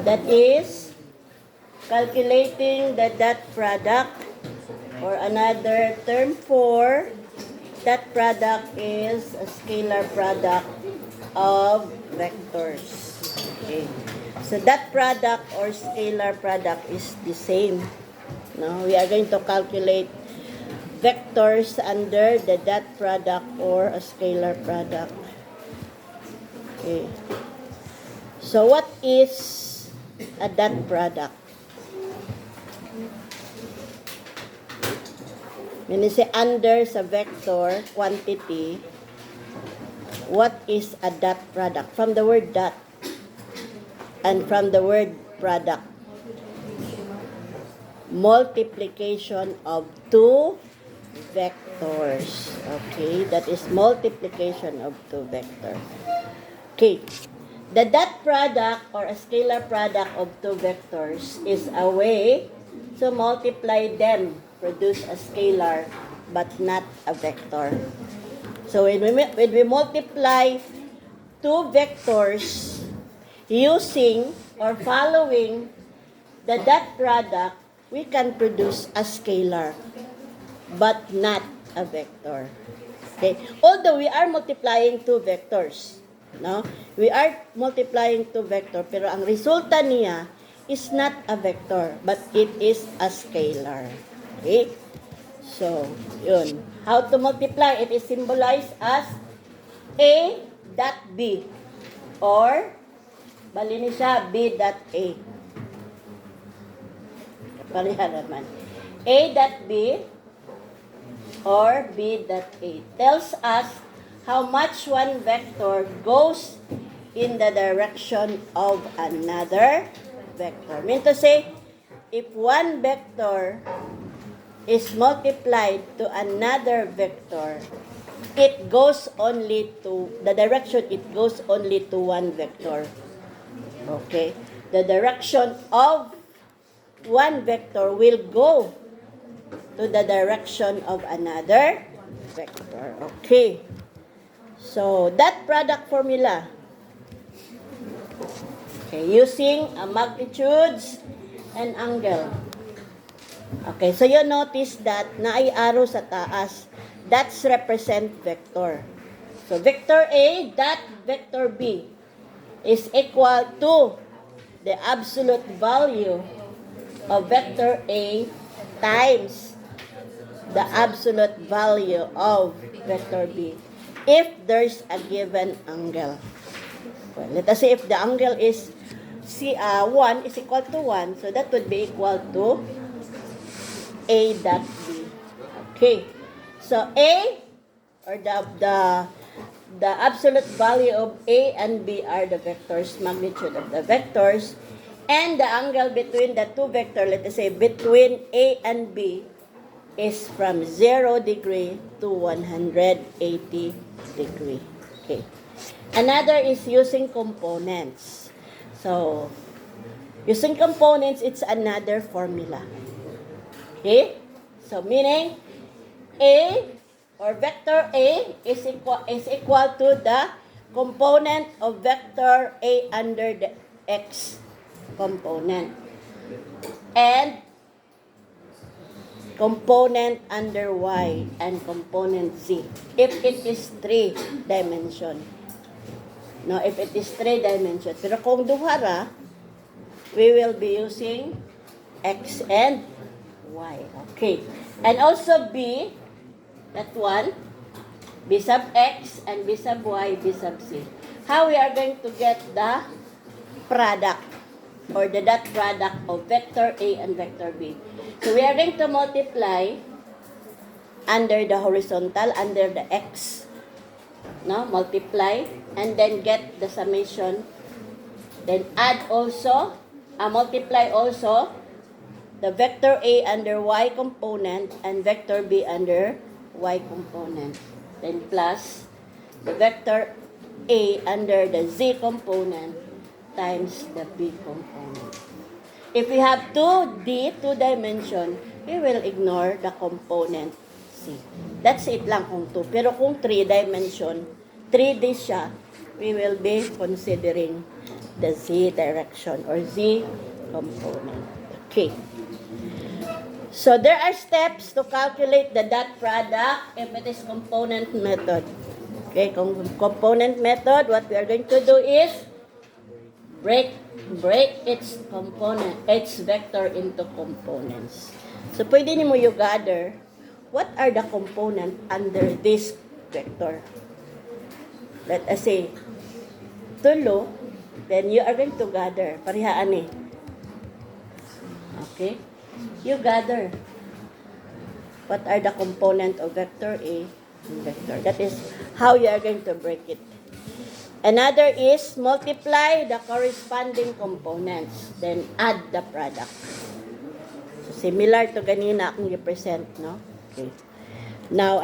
That is calculating the dot product, or another term for dot product is a scalar product of vectors. Okay. So dot product or scalar product is the same. Now we are going to calculate vectors under the dot product or a scalar product. Okay. So what is a dot product? When you say under sa vector quantity, what is a dot product? From the word dot and from the word product. Multiplication of two vectors. Okay, that is multiplication of two vectors. Okay, the dot product or a scalar product of two vectors is a way to multiply them, produce a scalar, but not a vector. So when we multiply two vectors using or following the dot product, we can produce a scalar, but not a vector. Okay? Although we are multiplying two vectors, no? We are multiplying two vector, pero ang resulta niya is not a vector, but it is a scalar. Okay? So, yun. How to multiply? It is symbolized as A dot B, or bali ni siya B dot A. Parihan naman. A dot B or B dot A tells us how much one vector goes in the direction of another vector. Mean to say, if one vector is multiplied to another vector, it goes only to, the direction it goes only to one vector. Okay? The direction of one vector will go to the direction of another vector. Okay. So, that product formula. Okay, using magnitudes and angle. Okay, so you notice that naay arrow sa taas. That's represent vector. So, vector A dot vector B is equal to the absolute value of vector A times the absolute value of vector B if there's a given angle. Well, let us say if the angle is 1 is equal to 1, so that would be equal to A dot B. Okay. So A, or the absolute value of A and B are the vectors, magnitude of the vectors, and the angle between the two vectors, let us say between A and B, is from 0 degree to 180 degree. Okay. Another is using components. So, using components, it's another formula. Okay? So, meaning, A or vector A is equal to the component of vector A under the X component. And component under Y and component Z. If it is 3 dimension. No, if it is 3 dimension. Pero kung duhara, we will be using X and Y. Okay. And also B, that one, B sub X and B sub Y, B sub C. How we are going to get the product or the dot product of vector A and vector B? So we are going to multiply under the horizontal, under the X. No, multiply and then get the summation. Then add also, multiply also the vector A under Y component and vector B under Y component. Then plus the vector A under the Z component times the B component. If we have 2D, 2 dimension, we will ignore the component C. That's it lang kung 2. Pero kung 3 dimension, 3D siya, we will be considering the z direction or z component. Okay. So there are steps to calculate the dot product if it is component method. Okay, component method, what we are going to do is break its vector into components. So pwede nimo you gather what are the component under this vector. Let us say tulo, then you are going to gather parihaan ni. Okay? You gather what are the component of vector A and vector. That is how you are going to break it. Another is multiply the corresponding components, then add the product. So, similar to ganina akong i-present, no? Okay. Now,